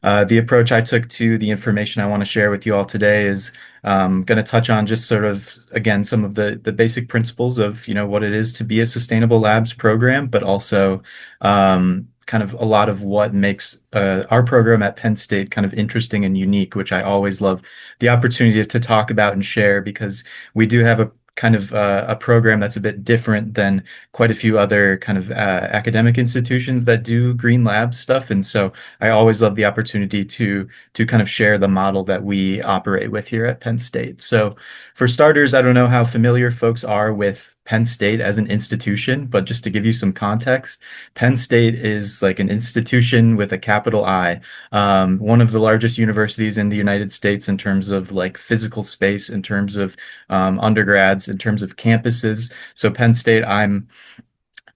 The approach I took to the information I want to share with you all today is going to touch on just sort of, again, some of the basic principles of, what it is to be a sustainable labs program, but also kind of a lot of what makes our program at Penn State kind of interesting and unique, which I always love the opportunity to talk about and share because we do have a kind of a program that's a bit different than quite a few other kind of academic institutions that do green lab stuff. And so I always love the opportunity to kind of share the model that we operate with here at Penn State. So for starters, I don't know how familiar folks are with Penn State as an institution, but just to give you some context, Penn State is like an institution with a capital I, one of the largest universities in the United States in terms of like physical space, in terms of undergrads, in terms of campuses. So Penn State, I'm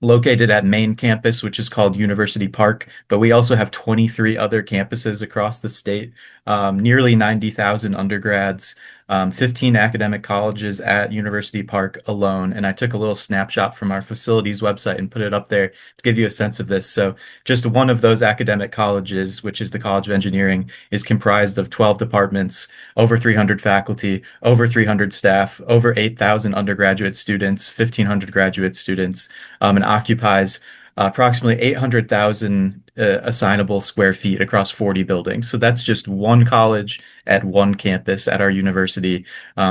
located at main campus, which is called University Park, but we also have 23 other campuses across the state, nearly 90,000 undergrads, 15 academic colleges at University Park alone. And I took a little snapshot from our facilities website and put it up there to give you a sense of this. So just one of those academic colleges, which is the College of Engineering, is comprised of 12 departments, over 300 faculty, over 300 staff, over 8,000 undergraduate students, 1,500 graduate students, and occupies approximately 800,000 assignable square feet across 40 buildings. So that's just one college at one campus at our university.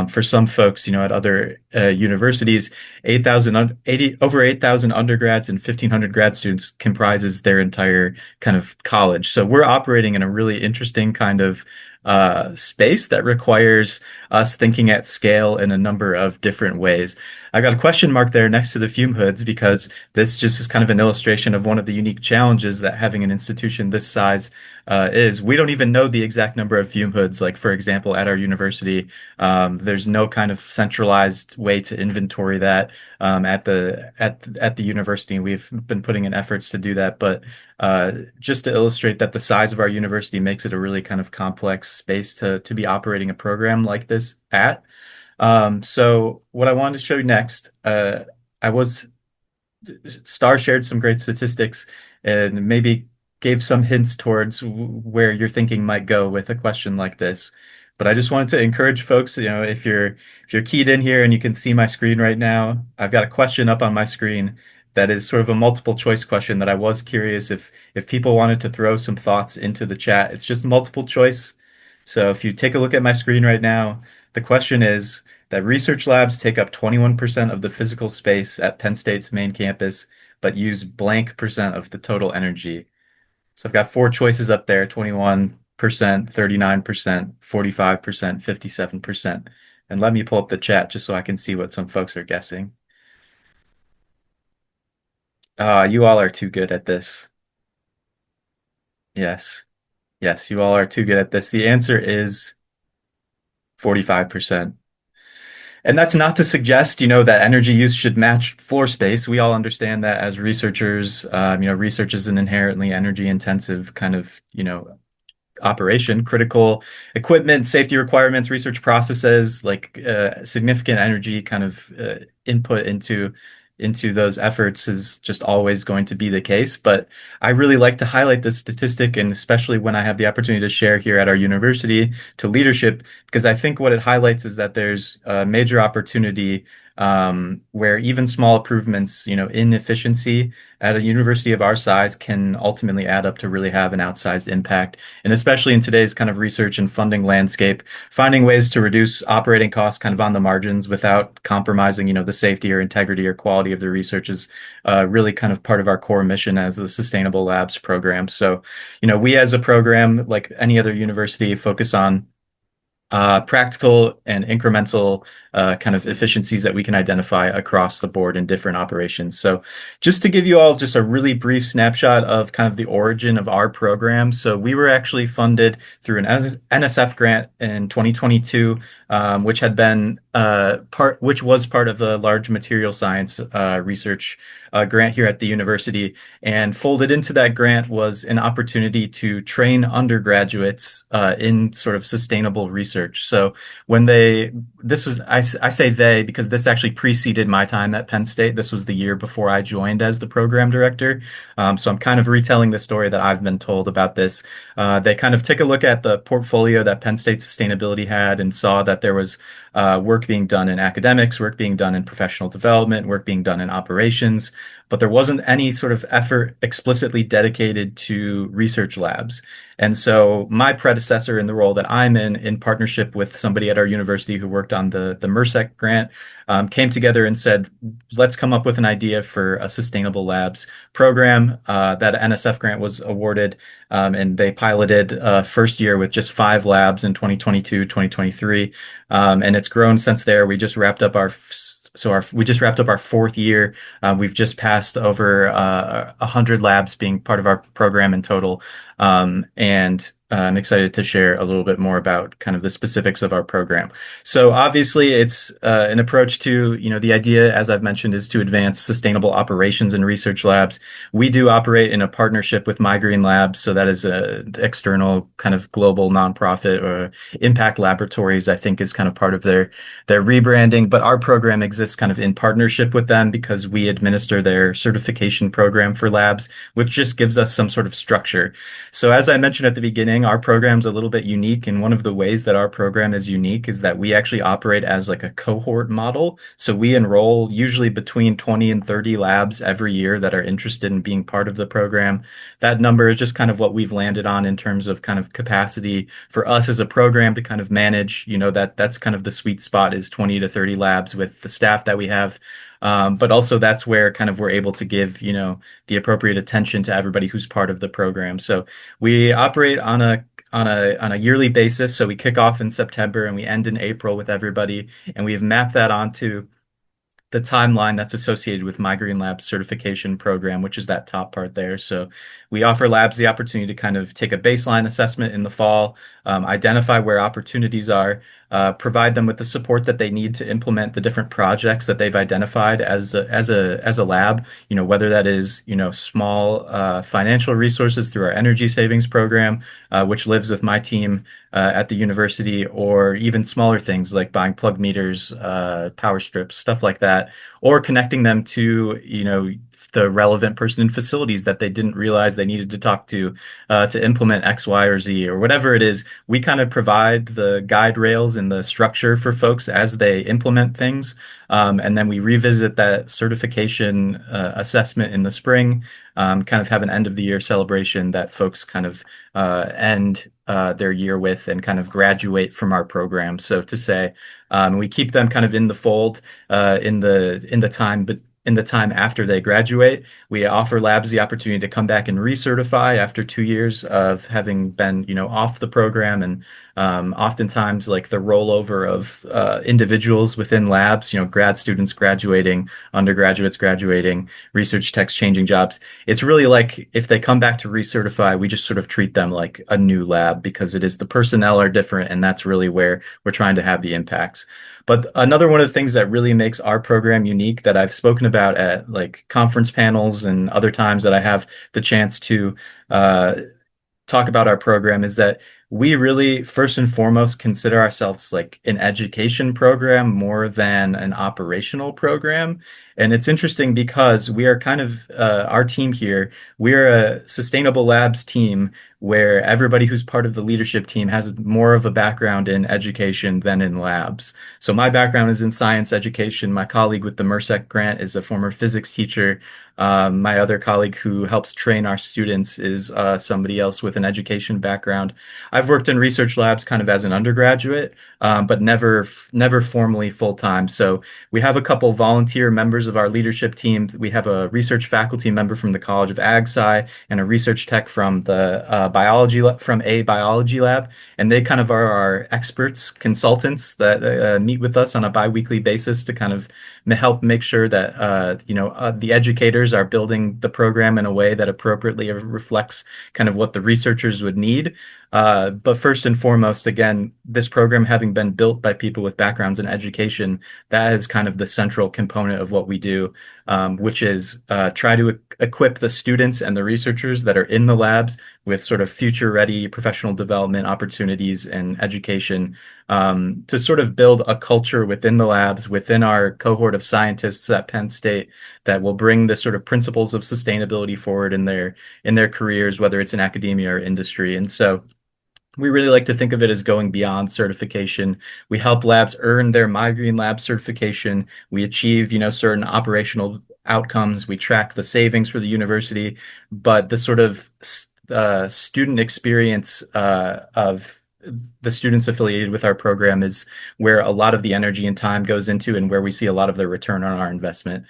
For some folks, at other universities, 80, over 8,000 undergrads and 1,500 grad students comprises their entire kind of college. So we're operating in a really interesting kind of space that requires us thinking at scale in a number of different ways. I got a question mark there next to the fume hoods because this just is kind of an illustration of one of the unique challenges that having an institution this size is. We don't even know the exact number of fume hoods. Like, for example, at our university, there's no kind of centralized way to inventory that at the university. We've been putting in efforts to do that, but just to illustrate that the size of our university makes it a really kind of complex space to be operating a program like this at. So what I wanted to show you next, I was Star shared some great statistics and maybe gave some hints towards where your thinking might go with a question like this. But I just wanted to encourage folks, if you're keyed in here and you can see my screen right now, I've got a question up on my screen that is sort of a multiple choice question that I was curious if people wanted to throw some thoughts into the chat. It's just multiple choice. So if you take a look at my screen right now, the question is that research labs take up 21% of the physical space at Penn State's main campus, but use blank percent of the total energy. So I've got four choices up there, 21%, 39%, 45%, 57%. And let me pull up the chat just so I can see what some folks are guessing. You all are too good at this. Yes. Yes, you all are too good at this. The answer is 45%. And that's not to suggest, that energy use should match floor space. We all understand that as researchers, research is an inherently energy intensive kind of, operation, critical equipment, safety requirements, research processes, like significant energy kind of input into those efforts is just always going to be the case. But I really like to highlight this statistic, and especially when I have the opportunity to share here at our university to leadership, because I think what it highlights is that there's a major opportunity where even small improvements, in efficiency at a university of our size can ultimately add up to really have an outsized impact. And especially in today's kind of research and funding landscape, finding ways to reduce operating costs kind of on the margins without compromising, the safety or integrity or quality of the research is really kind of part of our core mission as the Sustainable Labs program. So, we as a program, like any other university, focus on practical and incremental kind of efficiencies that we can identify across the board in different operations. So just to give you all just a really brief snapshot of kind of the origin of our program. So we were actually funded through an NSF grant in 2022, which had been which was part of the large material science research grant here at the university. And folded into that grant was an opportunity to train undergraduates in sort of sustainable research. research. So when they, this was, I say they because this actually preceded my time at Penn State. This was the year before I joined as the program director. So I'm kind of retelling the story that I've been told about this. They kind of took a look at the portfolio that Penn State Sustainability had and saw that there was work being done in academics, work being done in professional development, work being done in operations, but there wasn't any sort of effort explicitly dedicated to research labs. And so my predecessor in the role that I'm in partnership with somebody at our university who worked on the MERSEC grant, came together and said, let's come up with an idea for a sustainable labs program. That NSF grant was awarded, and they piloted first year with just 5 labs in 2022, 2023. And it's grown since there. We just wrapped up our 4th year. We've just passed over 100 labs being part of our program in total. And I'm excited to share a little bit more about kind of the specifics of our program. So obviously it's an approach to, the idea, as I've mentioned, is to advance sustainable operations in research labs. We do operate in a partnership with My Green Lab. So that is an external kind of global nonprofit, or Impact Laboratories, I think, is kind of part of their rebranding. But our program exists kind of in partnership with them because we administer their certification program for labs, which just gives us some sort of structure. So as I mentioned at the beginning, our program's a little bit unique, and one of the ways that our program is unique is that we actually operate as like a cohort model. So we enroll usually between 20 and 30 labs every year that are interested in being part of the program. That number is just kind of what we've landed on in terms of kind of capacity for us as a program to kind of manage, that's kind of the sweet spot, is 20 to 30 labs with the staff that we have. But also that's where kind of we're able to give, the appropriate attention to everybody who's part of the program. So we operate on a yearly basis. So we kick off in September and we end in April with everybody, and we have mapped that onto the timeline that's associated with My Green Lab's certification program, which is that top part there. So we offer labs the opportunity to kind of take a baseline assessment in the fall, identify where opportunities are, provide them with the support that they need to implement the different projects that they've identified as a lab, whether that is, small financial resources through our energy savings program, which lives with my team at the university, or even smaller things like buying plug meters, power strips, stuff like that, or connecting them to, the relevant person in facilities that they didn't realize they needed to talk to implement X, Y, or Z, or whatever it is. We kind of provide the guide rails and the structure for folks as they implement things. And then we revisit that certification assessment in the spring, kind of have an end of the year celebration that folks kind of end their year with and kind of graduate from our program. So to say, we keep them kind of in the fold in the time after they graduate. We offer labs the opportunity to come back and recertify after 2 years of having been, off the program. And oftentimes, like the rollover of individuals within labs, grad students graduating, undergraduates graduating, research techs changing jobs. It's really like if they come back to recertify, we just sort of treat them like a new lab, because it is, the personnel are different, and that's really where we're trying to have the impacts. But another one of the things that really makes our program unique, that I've spoken about at like conference panels and other times that I have the chance to talk about our program, is that we really, first and foremost, consider ourselves like an education program more than an operational program. And it's interesting because we are kind of, our team here, we're a sustainable labs team where everybody who's part of the leadership team has more of a background in education than in labs. So my background is in science education. My colleague with the MERSEC grant is a former physics teacher. My other colleague who helps train our students is somebody else with an education background. I've worked in research labs kind of as an undergraduate, but never formally full time. So we have a couple volunteer members of our leadership team. We have a research faculty member from the College of Ag Sci and a research tech from the biology lab, and they kind of are our experts, consultants that meet with us on a biweekly basis to kind of help make sure that the educators are building the program in a way that appropriately reflects kind of what the researchers would need. But first and foremost, again, this program having been built by people with backgrounds in education, that is kind of the central component of what we do, which is try to equip the students and the researchers that are in the labs with sort of future-ready professional development opportunities and education, to sort of build a culture within the labs, within our cohort of scientists at Penn State that will bring the sort of principles of sustainability forward in their careers, whether it's in academia or industry. And so we really like to think of it as going beyond certification. We help labs earn their My Green Lab certification. We achieve, certain operational outcomes. We track the savings for the university, but the sort of student experience of the students affiliated with our program is where a lot of the energy and time goes into and where we see a lot of the return on our investment.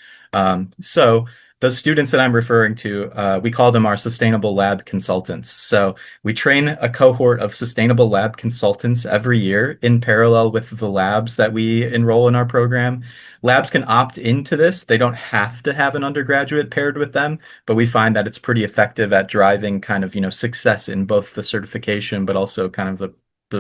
So those students that I'm referring to, we call them our sustainable lab consultants. So we train a cohort of sustainable lab consultants every year in parallel with the labs that we enroll in our program. Labs can opt into this. They don't have to have an undergraduate paired with them, but we find that it's pretty effective at driving kind of, success in both the certification, but also kind of the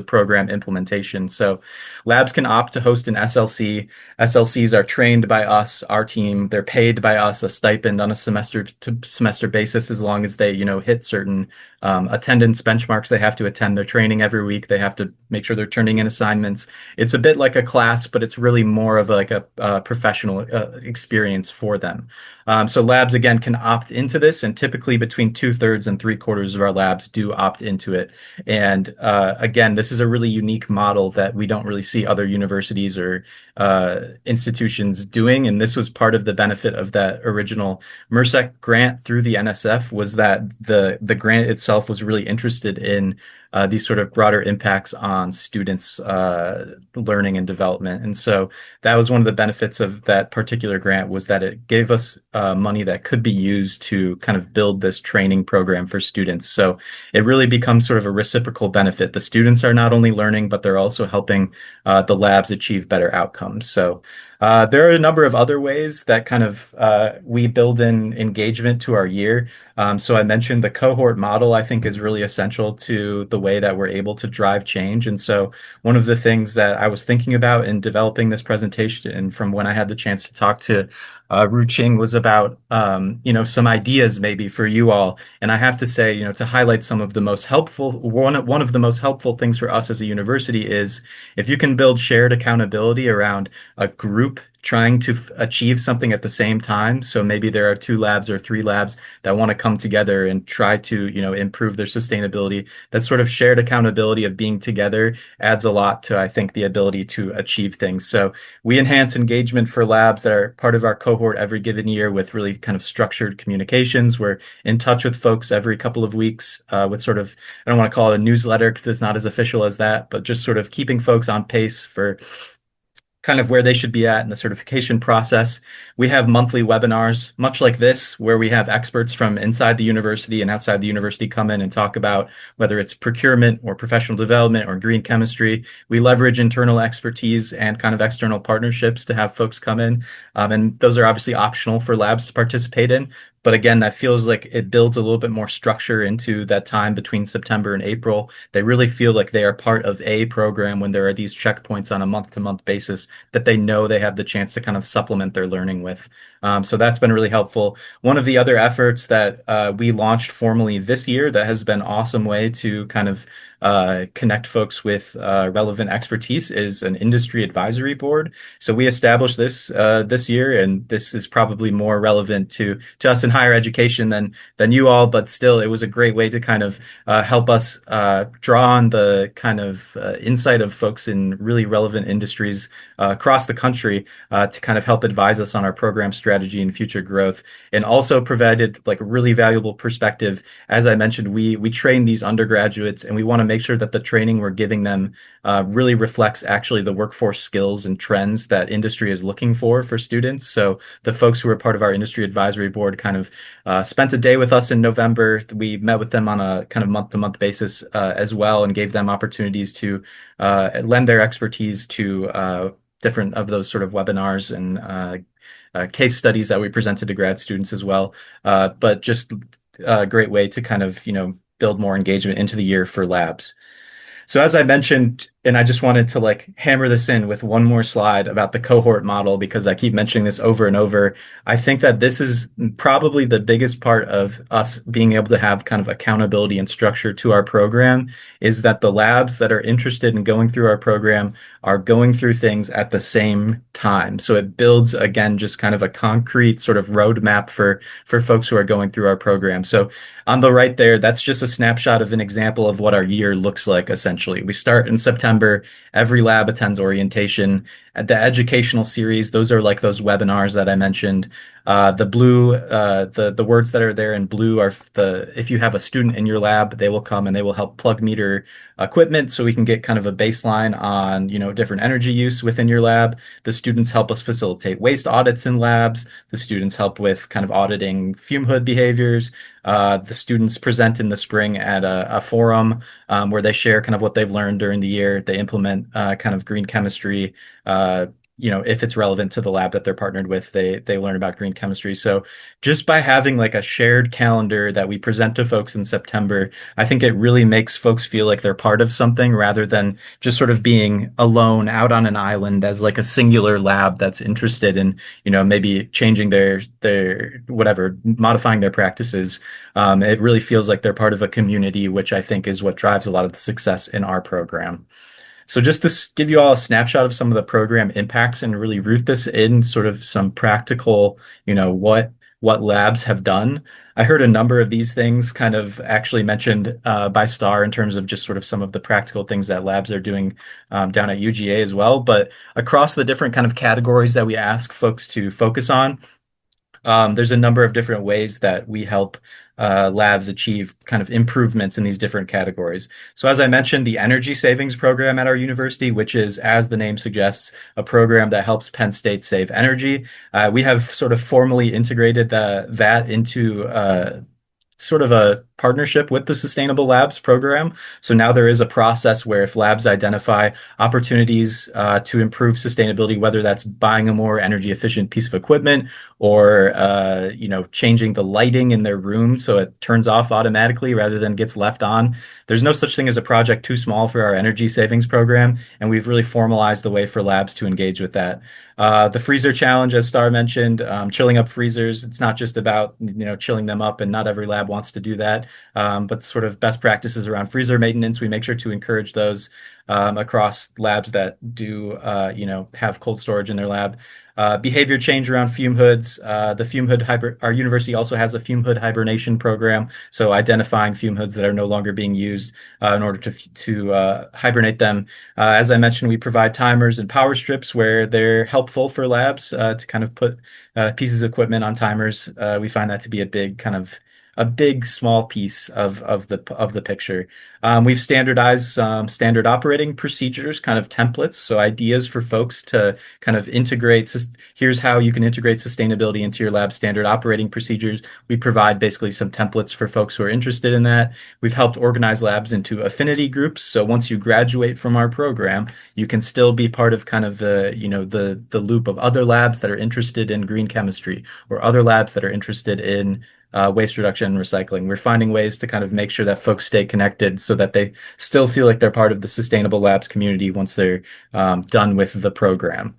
program implementation. So labs can opt to host an SLC. SLCs are trained by us, our team. They're paid by us a stipend on a semester to semester basis as long as they, hit certain attendance benchmarks. They have to attend their training every week. They have to make sure they're turning in assignments. It's a bit like a class, but it's really more of like a professional experience for them. So labs, again, can opt into this, and typically between two-thirds and three-quarters of our labs do opt into it. And again, this is a really unique model that we don't really see other universities or institutions doing. And this was part of the benefit of that original MERSEC grant through the NSF, was that the grant itself was really interested in these sort of broader impacts on students' learning and development. And so that was one of the benefits of that particular grant, was that it gave us money that could be used to kind of build this training program for students. So it really becomes sort of a reciprocal benefit. The students are not only learning, but they're also helping the labs achieve better outcomes. So there are a number of other ways that kind of we build in engagement to our year. So I mentioned the cohort model, I think, is really essential to the way that we're able to drive change. And so one of the things that I was thinking about in developing this presentation, and from when I had the chance to talk to Ru Ching, was about some ideas maybe for you all. And I have to say, to highlight some of the most helpful, one of the most helpful things for us as a university is if you can build shared accountability around a group trying to achieve something at the same time. So maybe there are two labs or three labs that want to come together and try to, improve their sustainability. That sort of shared accountability of being together adds a lot to, I think, the ability to achieve things. So we enhance engagement for labs that are part of our cohort every given year with really kind of structured communications. We're in touch with folks every couple of weeks with sort of, I don't want to call it a newsletter because it's not as official as that, but just sort of keeping folks on pace for kind of where they should be at in the certification process. We have monthly webinars, much like this, where we have experts from inside the university and outside the university come in and talk about whether it's procurement or professional development or green chemistry. We leverage internal expertise and kind of external partnerships to have folks come in. And those are obviously optional for labs to participate in. But again, that feels like it builds a little bit more structure into that time between September and April. They really feel like they are part of a program when there are these checkpoints on a month-to-month basis that they know they have the chance to kind of supplement their learning with. So that's been really helpful. One of the other efforts that we launched formally this year that has been an awesome way to kind of connect folks with relevant expertise is an industry advisory board. So we established this year, and this is probably more relevant to us in higher education than you all, but still, it was a great way to kind of help us draw on the kind of insight of folks in really relevant industries across the country to kind of help advise us on our program strategy and future growth, and also provided like a really valuable perspective. As I mentioned, we train these undergraduates, and we want to make sure that the training we're giving them really reflects actually the workforce skills and trends that industry is looking for students. So the folks who are part of our industry advisory board kind of spent a day with us in November. We met with them on a kind of month-to-month basis as well, and gave them opportunities to lend their expertise to different of those sort of webinars and case studies that we presented to grad students as well. But just a great way to kind of, build more engagement into the year for labs. So as I mentioned, and I just wanted to like hammer this in with one more slide about the cohort model because I keep mentioning this over and over. I think that this is probably the biggest part of us being able to have kind of accountability and structure to our program is that the labs that are interested in going through our program are going through things at the same time. So it builds again just kind of a concrete sort of roadmap for folks who are going through our program. So on the right there, that's just a snapshot of an example of what our year looks like, essentially. We start in September. Every lab attends orientation. At the educational series, those are like those webinars that I mentioned. The blue, the words that are there in blue are the if you have a student in your lab, they will come and they will help plug meter equipment so we can get kind of a baseline on, different energy use within your lab. The students help us facilitate waste audits in labs. The students help with kind of auditing fume hood behaviors. The students present in the spring at a forum where they share kind of what they've learned during the year. They implement kind of green chemistry. If it's relevant to the lab that they're partnered with, they learn about green chemistry. So just by having like a shared calendar that we present to folks in September, I think it really makes folks feel like they're part of something rather than just sort of being alone out on an island as like a singular lab that's interested in, maybe changing their whatever, modifying their practices. It really feels like they're part of a community, which I think is what drives a lot of the success in our program. So just to give you all a snapshot of some of the program impacts and really root this in sort of some practical, what labs have done. I heard a number of these things kind of actually mentioned by Star in terms of just sort of some of the practical things that labs are doing down at UGA as well. But across the different kind of categories that we ask folks to focus on, there's a number of different ways that we help labs achieve kind of improvements in these different categories. So, as I mentioned, the energy savings program at our university, which is, as the name suggests, a program that helps Penn State save energy. We have sort of formally integrated that into sort of a partnership with the Sustainable Labs program. So now there is a process where if labs identify opportunities to improve sustainability, whether that's buying a more energy efficient piece of equipment or changing the lighting in their room so it turns off automatically rather than gets left on. There's no such thing as a project too small for our energy savings program, and we've really formalized the way for labs to engage with that. The freezer challenge, as Star mentioned, chilling up freezers. It's not just about chilling them up, and not every lab wants to do that. But sort of best practices around freezer maintenance, we make sure to encourage those across labs that do have cold storage in their lab. Behavior change around fume hoods. Our university also has a fume hood hibernation program. So identifying fume hoods that are no longer being used in order to hibernate them. As I mentioned, we provide timers and power strips where they're helpful for labs to kind of put pieces of equipment on timers. We find that to be a big small piece of the picture. We've standardized some standard operating procedures, kind of templates, so ideas for folks to kind of integrate. Here's how you can integrate sustainability into your lab standard operating procedures. We provide basically some templates for folks who are interested in that. We've helped organize labs into affinity groups, so once you graduate from our program, you can still be part of kind of the loop of other labs that are interested in green chemistry or other labs that are interested in waste reduction and recycling. We're finding ways to kind of make sure that folks stay connected so that they still feel like they're part of the Sustainable Labs community once they're done with the program.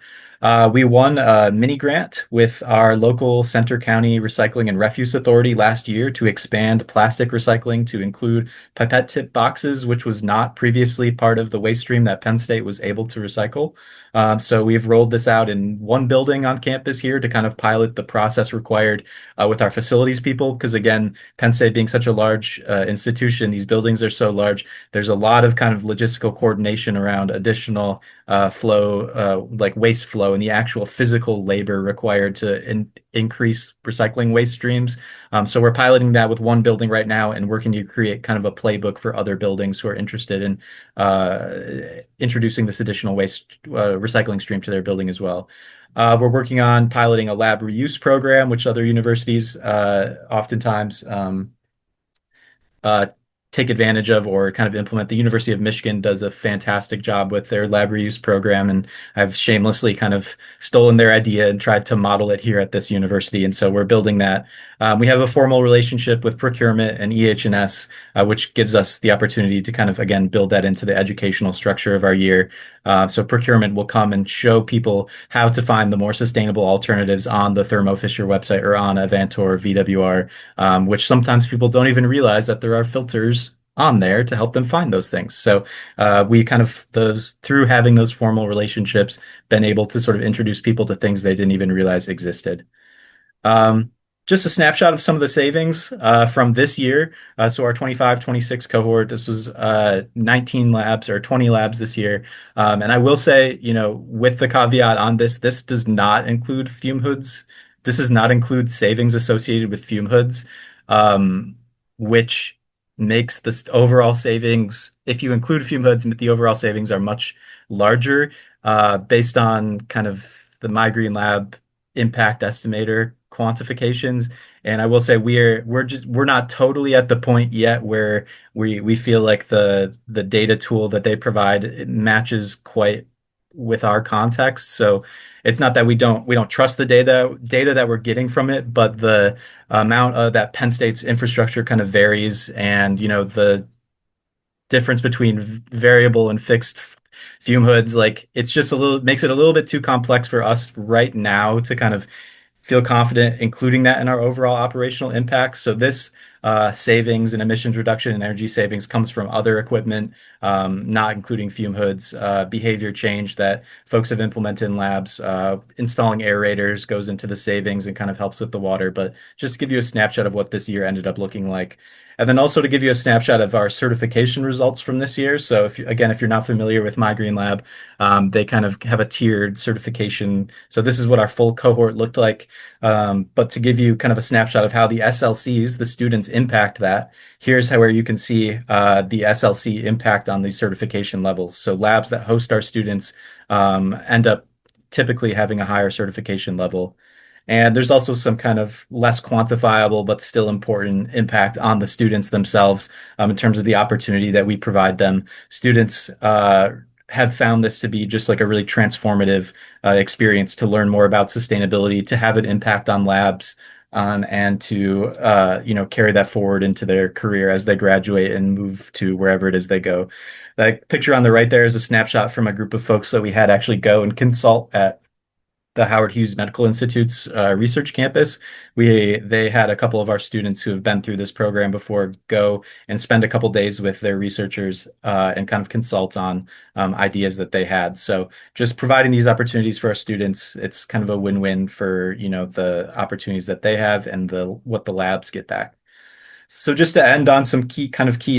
We won a mini grant with our local Center County Recycling and Refuse Authority last year to expand plastic recycling to include pipette tip boxes, which was not previously part of the waste stream that Penn State was able to recycle. So we've rolled this out in one building on campus here to kind of pilot the process required with our facilities people. Because again, Penn State being such a large institution, these buildings are so large. There's a lot of kind of logistical coordination around additional flow, like waste flow and the actual physical labor required to increase recycling waste streams. So we're piloting that with one building right now and working to create kind of a playbook for other buildings who are interested in introducing this additional waste recycling stream to their building as well. We're working on piloting a lab reuse program, which other universities oftentimes uh, take advantage of or kind of implement. The University of Michigan does a fantastic job with their lab reuse program, and I've shamelessly kind of stolen their idea and tried to model it here at this university. And so we're building that. We have a formal relationship with procurement and EH&S, which gives us the opportunity to kind of, again, build that into the educational structure of our year. So procurement will come and show people how to find the more sustainable alternatives on the Thermo Fisher website or on Avantor VWR, which sometimes people don't even realize that there are filters on there to help them find those things. So we kind of those through having those formal relationships, been able to sort of introduce people to things they didn't even realize existed. Um, just a snapshot of some of the savings from this year. So our 25-26 cohort, this was 19 labs or 20 labs this year. And I will say, with the caveat on this, this does not include fume hoods. This does not include savings associated with fume hoods, um, which makes this overall savings, if you include fume hoods, the overall savings are much larger based on kind of the My Green Lab impact estimator quantifications. And I will say we're not totally at the point yet where we feel like the data tool that they provide it matches quite with our context. So it's not that we don't trust the data that we're getting from it, but the amount of that Penn State's infrastructure kind of varies, and the difference between variable and fixed fume hoods, like it's just a little makes it a little bit too complex for us right now to kind of feel confident including that in our overall operational impact. So this savings and emissions reduction and energy savings comes from other equipment, not including fume hoods, behavior change that folks have implemented in labs. Installing aerators goes into the savings and kind of helps with the water. But just to give you a snapshot of what this year ended up looking like. And then also to give you a snapshot of our certification results from this year. So if you're not familiar with My Green Lab, they kind of have a tiered certification. So this is what our full cohort looked like. But to give you kind of a snapshot of how the SLCs, the students impact that, here's where you can see the SLC impact on these certification levels. So labs that host our students end up typically having a higher certification level. And there's also some kind of less quantifiable but still important impact on the students themselves in terms of the opportunity that we provide them. Students have found this to be just like a really transformative experience to learn more about sustainability, to have an impact on labs, and to carry that forward into their career as they graduate and move to wherever it is they go. That picture on the right there is a snapshot from a group of folks that we had actually go and consult at the Howard Hughes Medical Institute's research campus. They had a couple of our students who have been through this program before go and spend a couple days with their researchers and kind of consult on ideas that they had. So just providing these opportunities for our students, it's kind of a win-win for the opportunities that they have and what the labs get back. So just to end on some key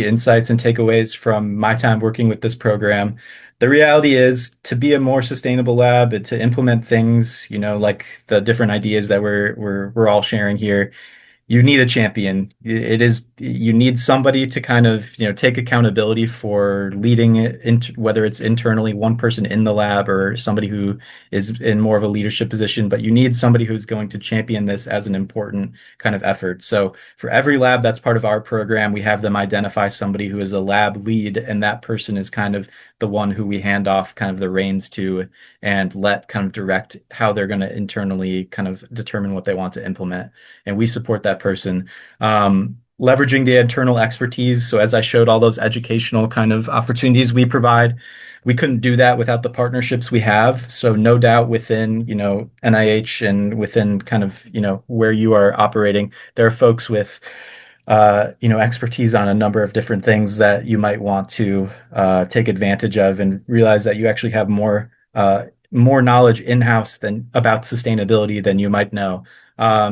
insights and takeaways from my time working with this program, the reality is to be a more sustainable lab and to implement things, like the different ideas that we're all sharing here, you need a champion. You need somebody to kind of, take accountability for leading it, whether it's internally, one person in the lab or somebody who is in more of a leadership position, but you need somebody who's going to champion this as an important kind of effort. So for every lab that's part of our program, we have them identify somebody who is a lab lead, and that person is kind of the one who we hand off kind of the reins to and let kind of direct how they're going to internally kind of determine what they want to implement. And we support that person. Leveraging the internal expertise. So as I showed all those educational kind of opportunities we provide, we couldn't do that without the partnerships we have. So no doubt within, NIH and within kind of, where you are operating, there are folks with expertise on a number of different things that you might want to take advantage of and realize that you actually have more knowledge in-house than about sustainability than you might know.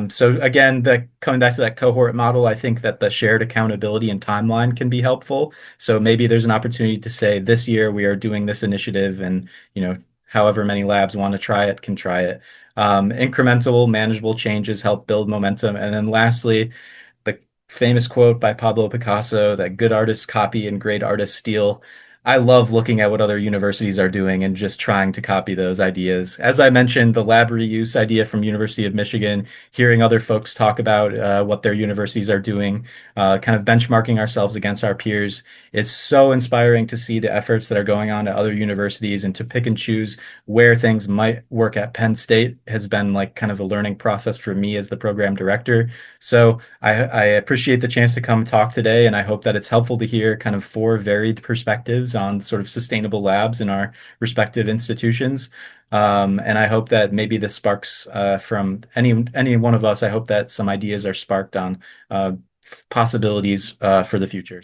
So again, coming back to that cohort model, I think that the shared accountability and timeline can be helpful. So maybe there's an opportunity to say this year we are doing this initiative, and however many labs want to try it can try it. Incremental, manageable changes help build momentum. And then lastly, the famous quote by Pablo Picasso that good artists copy and great artists steal. I love looking at what other universities are doing and just trying to copy those ideas. As I mentioned, the lab reuse idea from University of Michigan, hearing other folks talk about what their universities are doing, kind of benchmarking ourselves against our peers, is so inspiring to see the efforts that are going on at other universities and to pick and choose where things might work at Penn State has been like kind of a learning process for me as the program director. So I appreciate the chance to come talk today, and I hope that it's helpful to hear kind of four varied perspectives on sort of sustainable labs in our respective institutions. And I hope that maybe this sparks from any one of us. I hope that some ideas are sparked on possibilities for the future.